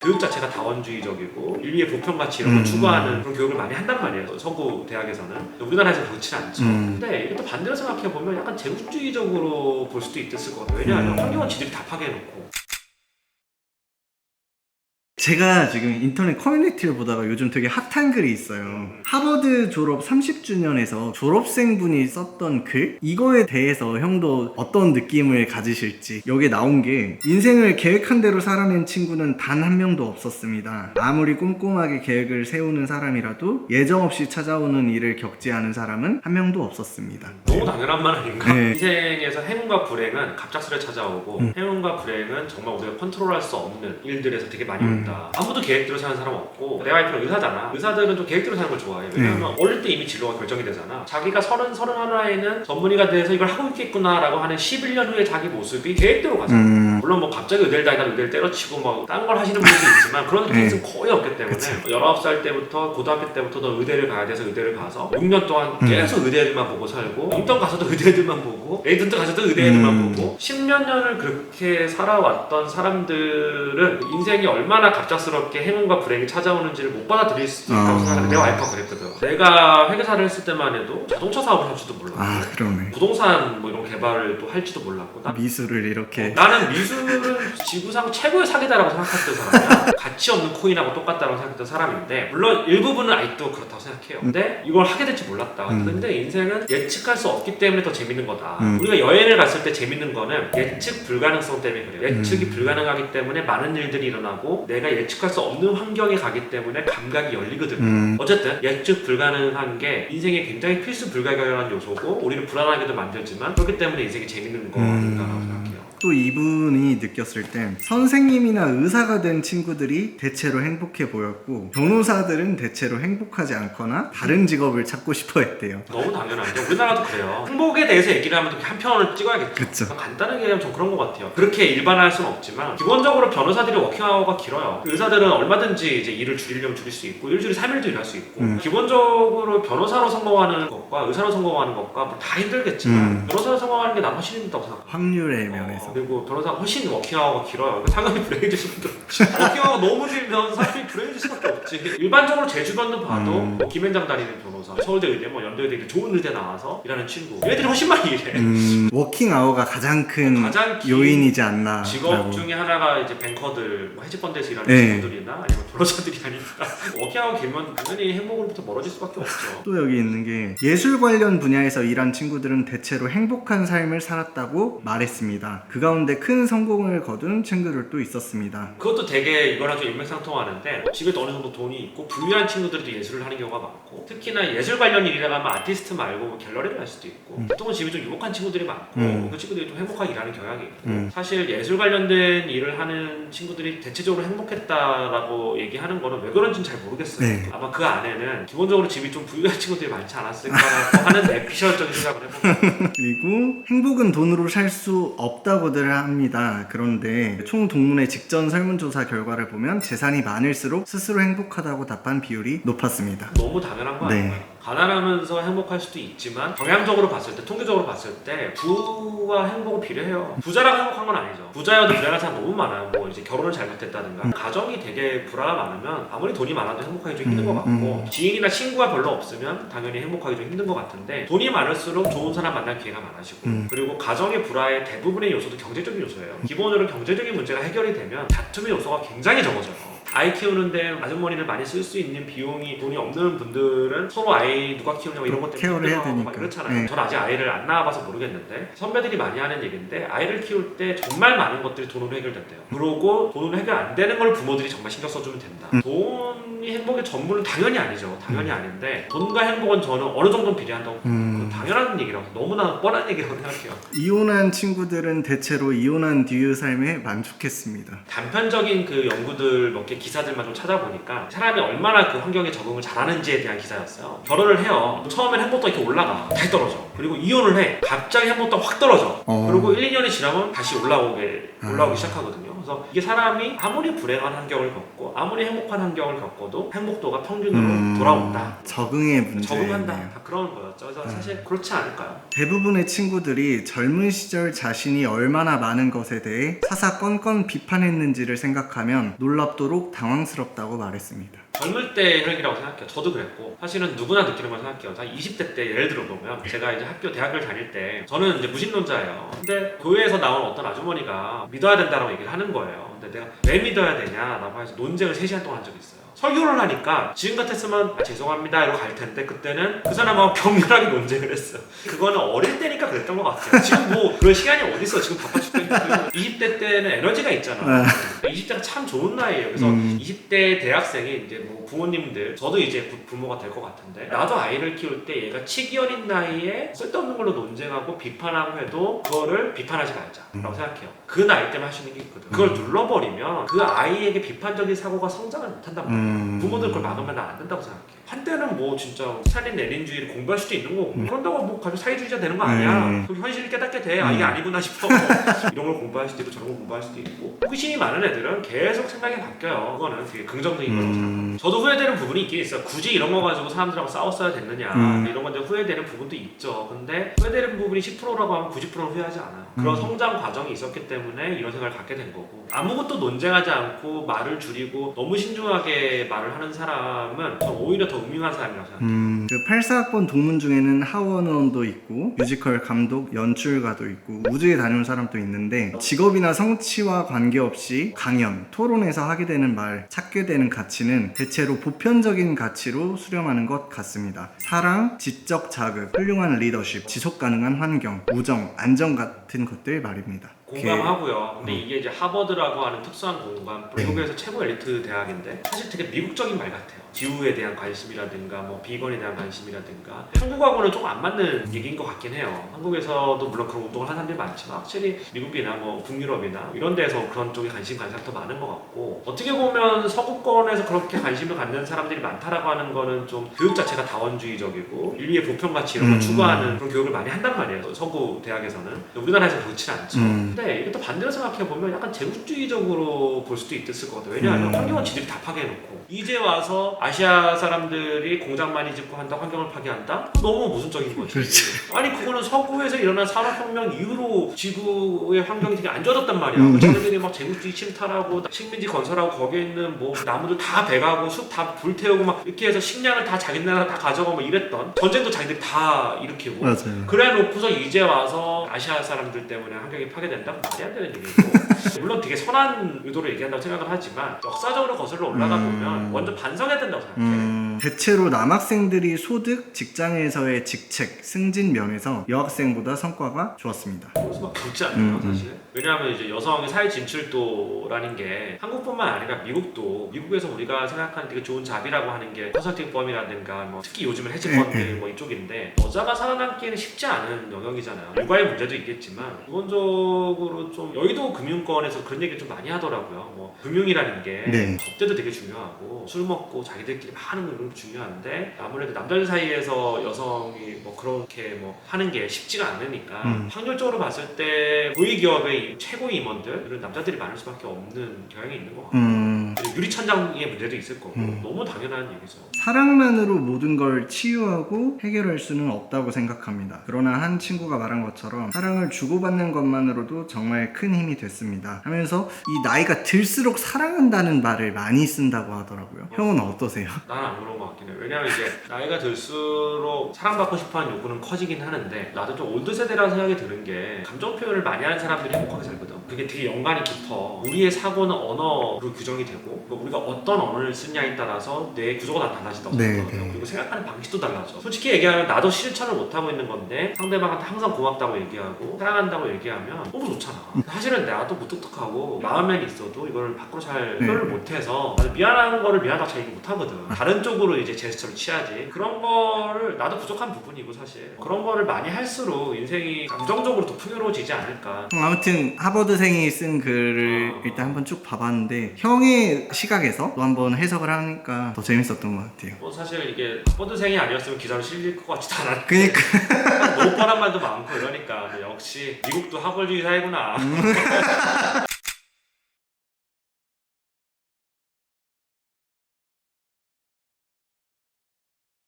교육 자체가 다원주의적이고 인류의 보편가치 이런 걸 추구하는 그런 교육을 많이 한단 말이에요. 서구 대학에서는. 우리나라에서 그렇지는 않죠. 근데 이게 또 반대로 생각해보면 약간 제국주의적으로 볼 수도 있을 것 같아요. 왜냐하면 환경은 지들이 다 파괴해놓고. 제가 지금 인터넷 커뮤니티를 보다가 요즘 되게 핫한 글이 있어요. 하버드 졸업 30주년에서 졸업생분이 썼던 글? 이거에 대해서 형도 어떤 느낌을 가지실지. 여기에 나온 게 인생을 계획한 대로 살아낸 친구는 단 한 명도 없었습니다. 아무리 꼼꼼하게 계획을 세우는 사람이라도 예정 없이 찾아오는 일을 겪지 않은 사람은 한 명도 없었습니다. 너무 당연한 말 아닌가? 네. 인생에서 행운과 불행은 갑작스레 찾아오고 해운과 불행은 정말 우리가 컨트롤할 수 없는 일들에서 되게 많이 온다. 아무도 계획대로 사는 사람 없고 내 와이프는 의사잖아. 의사들은 좀 계획대로 사는 걸 좋아해. 왜냐하면 어릴 때 이미 진로가 결정이 되잖아. 자기가 31에는 전문의가 돼서 이걸 하고 있겠구나 라고 하는 11년 후에 자기 모습이 계획대로 가잖아. 물론 뭐 갑자기 의대를 다니다가 의대를 때려치고 뭐 딴 걸 하시는 분들도 있지만 그런 케이스는 거의 없기 때문에 19살 때부터 고등학교 때부터 너 의대를 가야 돼서 의대를 가서 6년 동안 계속 의대들만 보고 살고 인턴 가서도 의대들만 보고 에이전트 가서도 의대들만 보고 10몇 년을 그렇게 살아왔던 사람들은 인생이 얼마나 갑작스럽게 행운과 불행이 찾아오는지를 못 받아들일 수 있다고 생각하는데 내 와이프가 그랬거든. 내가 회계사를 했을 때만 해도 자동차 사업을 할지도 몰랐고 그러네. 부동산 뭐 이런 개발을 또 할지도 몰랐고 미술을 이렇게 나는 미술은 지구상 최고의 사기다라고 생각했던 사람이야. 가치 없는 코인하고 똑같다고 생각했던 사람인데 물론 일부분은 아직도 그렇다고 생각해요. 근데 이걸 하게 될지 몰랐다. 근데 인생은 예측할 수 없기 때문에 더 재밌는 거다. 우리가 여행을 갔을 때 재밌는 거는 예측 불가능성 때문에 그래요. 예측이 불가능하기 때문에 많은 일들이 일어나고 내가 예측할 수 없는 환경에 가기 때문에 감각이 열리거든요. 어쨌든 예측 불가능한 게 인생의 굉장히 필수 불가결한 요소고 우리를 불안하게도 만들지만 그렇기 때문에 인생이 재밌는 거 아닌가라고 생각해요. 또 이분이 느꼈을 땐 선생님이나 의사가 된 친구들이 대체로 행복해 보였고 변호사들은 대체로 행복하지 않거나 다른 직업을 찾고 싶어 했대요. 너무 당연하죠. 우리나라도 그래요. 행복에 대해서 얘기를 하면 한 편을 찍어야겠죠. 그쵸. 간단하게 얘기하면 좀 그런 것 같아요. 그렇게 일반화할 수는 없지만 기본적으로 변호사들이 워킹아워가 길어요. 의사들은 얼마든지 이제 일을 줄이려면 줄일 수 있고 일주일에 3일도 일할 수 있고 기본적으로 변호사로 성공하는 것과 의사로 성공하는 것과 뭐 다 힘들겠지만 변호사로 성공하는 게 난 훨씬 힘들다고 생각해요. 확률의 면에서. 그리고 변호사가 훨씬 워킹아워가 길어요. 상황이 불행해질 수밖에 없지. 워킹아워가 너무 길면 사람이 불행해질 수밖에 없지. 일반적으로 제 주변도 봐도 뭐 김현장 다니는 변호사, 서울대 의대, 뭐 연대의대 이렇게 좋은 의대 나와서 일하는 친구 얘들이 훨씬 많이 일해. 워킹 아워가 가장 큰 요인이지 않나. 직업 중에 하나가 이제 뱅커들, 뭐 헤지펀드에서 일하는 친구들이나 아니면 변호사들이 아니까 워킹아워 길면 당연히 행복으로부터 멀어질 수밖에 없죠. 또 여기 있는 게 예술 관련 분야에서 일한 친구들은 대체로 행복한 삶을 살았다고 말했습니다. 그 가운데 큰 성공을 거둔 친구들도 있었습니다. 그것도 되게 이거랑 좀 일맥상통하는데 집에 어느 정도 돈이 있고 부유한 친구들도 예술을 하는 경우가 많고 특히나 예술 관련 일이라고 하면 아티스트 말고 뭐 갤러리를 할 수도 있고 보통은 집이 좀 유복한 친구들이 많고 그 친구들이 좀 행복하게 일하는 경향이 있고 사실 예술 관련된 일을 하는 친구들이 대체적으로 행복했다라고 얘기하는 거는 왜 그런지는 잘 모르겠어요. 아마 그 안에는 기본적으로 집이 좀 부유한 친구들이 많지 않았을까라고 하는 내피셜적인 생각을 해봅니다. 그리고 행복은 돈으로 살 수 없다고들 합니다. 그런데 총동문회 직전 설문조사 결과를 보면 재산이 많을수록 스스로 행복하다고 답한 비율이 높았습니다. 너무 당연한 거 아닌가요? 가난하면서 행복할 수도 있지만 경향적으로 봤을 때, 통계적으로 봤을 때 부와 행복은 비례해요. 부자라고 행복한 건 아니죠. 부자여도 불행한 사람 너무 많아요. 뭐 이제 결혼을 잘못했다든가 가정이 되게 불화가 많으면 아무리 돈이 많아도 행복하기 좀 힘든 것 같고 지인이나 친구가 별로 없으면 당연히 행복하기 좀 힘든 것 같은데 돈이 많을수록 좋은 사람 만날 기회가 많아지고 그리고 가정의 불화의 대부분의 요소도 경제적인 요소예요. 기본으로 경제적인 문제가 해결이 되면 다툼의 요소가 굉장히 적어져요. 아이 키우는데 아주머니를 많이 쓸 수 있는 비용이 돈이 없는 분들은 서로 아이 누가 키우냐고 이런 것 때문에 케어를 해야 되니까. 그렇잖아요. 전 아직 아이를 안 낳아봐서 모르겠는데 선배들이 많이 하는 얘기인데 아이를 키울 때 정말 많은 것들이 돈으로 해결된대요. 그러고 돈으로 해결 안 되는 걸 부모들이 정말 신경 써주면 된다. 돈이 행복의 전부는 당연히 아니죠. 당연히 아닌데 돈과 행복은 저는 어느 정도는 비례한다고 당연한 얘기라고 너무나 뻔한 얘기라고 생각해요. 이혼한 친구들은 대체로 이혼한 뒤의 삶에 만족했습니다. 단편적인 그 연구들 몇 개 기사들만 좀 찾아보니까 사람이 얼마나 그 환경에 적응을 잘하는지에 대한 기사였어요. 결혼을 해요. 처음엔 행복도 이렇게 올라가. 다시 떨어져. 그리고 이혼을 해. 갑자기 행복도 확 떨어져. 어. 그리고 1, 2년이 지나면 다시 올라오기 시작하거든요. 그래서 이게 사람이 아무리 불행한 환경을 겪고 아무리 행복한 환경을 겪어도 행복도가 평균으로 돌아온다. 적응의 문제. 적응한다. 다 그런 거였죠. 그래서 사실 그렇지 않을까요? 대부분의 친구들이 젊은 시절 자신이 얼마나 많은 것에 대해 사사건건 비판했는지를 생각하면 놀랍도록 당황스럽다고 말했습니다. 젊을 때 혈기라고 생각해요. 저도 그랬고 사실은 누구나 느끼는 걸 생각해요. 한 20대 때 예를 들어 보면 제가 이제 대학을 다닐 때 저는 이제 무신론자예요. 근데 교회에서 나온 어떤 아주머니가 믿어야 된다고 얘기를 하는 거예요. 근데 내가 왜 믿어야 되냐라고 해서 논쟁을 3시간 동안 한 적이 있어요. 설교를 하니까 지금 같았으면 죄송합니다 이러고 갈 텐데 그때는 그 사람하고 격렬하게 논쟁을 했어요. 그거는 어릴 때니까 그랬던 것 같아요. 지금 뭐 그런 시간이 어딨어. 지금 바빠 죽겠는데 20대 때는 에너지가 있잖아. 20대가 참 좋은 나이에요. 그래서 20대 대학생이 이제 뭐 부모님들 저도 이제 부모가 될 것 같은데 나도 아이를 키울 때 얘가 치기 어린 나이에 쓸데없는 걸로 논쟁하고 비판하고 해도 그거를 비판하지 말자라고 생각해요. 그 나이 때만 할 수 있는 게 있거든. 그걸 눌러버리면 그 아이에게 비판적인 사고가 성장을 못한단 말이야. 부모들 그걸 막으면 안 된다고 생각해. 한때는 뭐 진짜 스탈린 레닌주의를 공부할 수도 있는 거고 그런다고 뭐 가지고 사회주의자 되는 거 아니야. 그 현실을 깨닫게 돼. 아 이게 아니구나 싶어. 이런 걸 공부할 수도 있고 저런 걸 공부할 수도 있고 호기심이 많은 애들은 계속 생각이 바뀌어요. 그거는 되게 긍정적인 거라고 생각합니다. 저도 후회되는 부분이 있긴 있어요. 굳이 이런 거 가지고 사람들하고 싸웠어야 됐느냐 이런 건 이제 후회되는 부분도 있죠. 근데 후회되는 부분이 10%라고 하면 90%는 후회하지 않아요. 그런 성장 과정이 있었기 때문에 이런 생각을 갖게 된 거고 아무것도 논쟁하지 않고 말을 줄이고 너무 신중하게 말을 하는 사람은 전 오히려 더 음흉한 사람이라고 생각해요. 그 84학번 동문 중에는 하원원도 있고 뮤지컬 감독, 연출가도 있고 우주에 다녀온 사람도 있는데 직업이나 성취와 관계없이 강연, 토론에서 하게 되는 말, 찾게 되는 가치는 대체로 보편적인 가치로 수렴하는 것 같습니다. 사랑, 지적 자극, 훌륭한 리더십, 지속 가능한 환경, 우정, 안정 같은 것들 말입니다. 공감하고요. 근데 이게 이제 하버드라고 하는 특수한 공간, 미국에서 최고 엘리트 대학인데 사실 되게 미국적인 말 같아요. 기후에 대한 관심이라든가 뭐 비건에 대한 관심이라든가 한국하고는 조금 안 맞는 얘기인 것 같긴 해요. 한국에서도 물론 그런 운동을 하는 사람들이 많지만 확실히 미국이나 뭐 북유럽이나 이런 데서 그런 쪽에 관심이 더 많은 것 같고 어떻게 보면 서구권에서 그렇게 관심을 갖는 사람들이 많다라고 하는 거는 좀 교육 자체가 다원주의적이고 인류의 보편가치 이런 걸 추구하는 그런 교육을 많이 한단 말이에요. 서구 대학에서는. 우리나라에서 그렇지 않죠. 근데 이게 또 반대로 생각해보면 약간 제국주의적으로 볼 수도 있을 것 같아요. 왜냐하면 환경은 지들이 다 파괴해놓고 이제 와서 아시아 사람들이 공장 많이 짓고 한다, 환경을 파괴한다? 너무 모순적인 거지. 그렇지. 아니 그거는 서구에서 일어난 산업혁명 이후로 지구의 환경이 되게 안 좋아졌단 말이야. 자기들이 막 제국주의 침탈하고 식민지 건설하고 거기에 있는 뭐 나무들 다 베가고 숲 다 불태우고 막 이렇게 해서 식량을 다 자기 나라 다 가져가고 막 이랬던 전쟁도 자기들이 다 일으키고 맞아요. 그래 놓고서 이제 와서 아시아 사람들 때문에 환경이 파괴된다? 말이 안 되는 얘기고 물론 되게 선한 의도로 얘기한다고 생각을 하지만 역사적으로 거슬러 올라가 보면 먼저 반성해야 된다고 생각해. 대체로 남학생들이 소득, 직장에서의 직책, 승진 면에서 여학생보다 성과가 좋았습니다. 그래서 막 그렇지 않나요 사실? 왜냐하면 이제 여성의 사회 진출도라는 게 한국뿐만 아니라 미국에서 우리가 생각하는 되게 좋은 잡이라고 하는 게 컨설팅 펌이라든가 뭐 특히 요즘은 헤지펀드 뭐 이쪽인데 여자가 살아남기에는 쉽지 않은 영역이잖아요. 육아의 문제도 있겠지만 기본적으로 좀 여의도 금융권에서 그런 얘기 좀 많이 하더라고요. 뭐 금융이라는 게 접대도 되게 중요하고 술 먹고 자기들끼리 막 하는 건 중요한데 아무래도 남자들 사이에서 여성이 뭐 그렇게 뭐 하는 게 쉽지가 않으니까 확률적으로 봤을 때 고위기업의 최고 임원들은 남자들이 많을 수밖에 없는 경향이 있는 것 같고 유리천장의 문제도 있을 거고 너무 당연한 얘기죠. 사랑만으로 모든 걸 치유하고 해결할 수는 없다고 생각합니다. 그러나 한 친구가 말한 것처럼 사랑을 주고받는 것만으로도 정말 큰 힘이 됐습니다 하면서 이 나이가 들수록 사랑한다는 말을 많이 쓴다고 하더라고요. 형은 어떠세요? 나는 안 그런 것 같긴 해. 왜냐면 이제 나이가 들수록 사랑받고 싶어하는 요구는 커지긴 하는데 나도 좀 올드 세대라는 생각이 드는 게 감정 표현을 많이 하는 사람들이 행복하게 살거든. 그게 되게 연관이 깊어. 우리의 사고는 언어로 규정이 되고 우리가 어떤 언어를 쓰냐에 따라서 내 구조가 다 달라진다고 생각하거든요. 그리고 생각하는 방식도 달라져. 솔직히 얘기하면 나도 실천을 못하고 있는 건데 상대방한테 항상 고맙다고 얘기하고 사랑한다고 얘기하면 너무 좋잖아. 사실은 나도 무뚝뚝하고 마음엔 있어도 이걸 밖으로 잘 표현을 못해서 미안한 거를 미안하다고 잘 얘기 못하거든. 다른 쪽으로 이제 제스처를 취하지. 그런 거를 나도 부족한 부분이고 사실 그런 거를 많이 할수록 인생이 감정적으로 더 풍요로워지지 않을까. 아무튼 하버드생이 쓴 글을 일단 한번 쭉 봐봤는데 형의 시각에서 또 한번 해석을 하니까 더 재밌었던 것 같아요. 뭐 사실 이게 하버드생이 아니었으면 기사로 실릴 것 같지도 않았는데 그니까 뻔한 말도 많고 이러니까 역시 미국도 학벌주의 사회구나.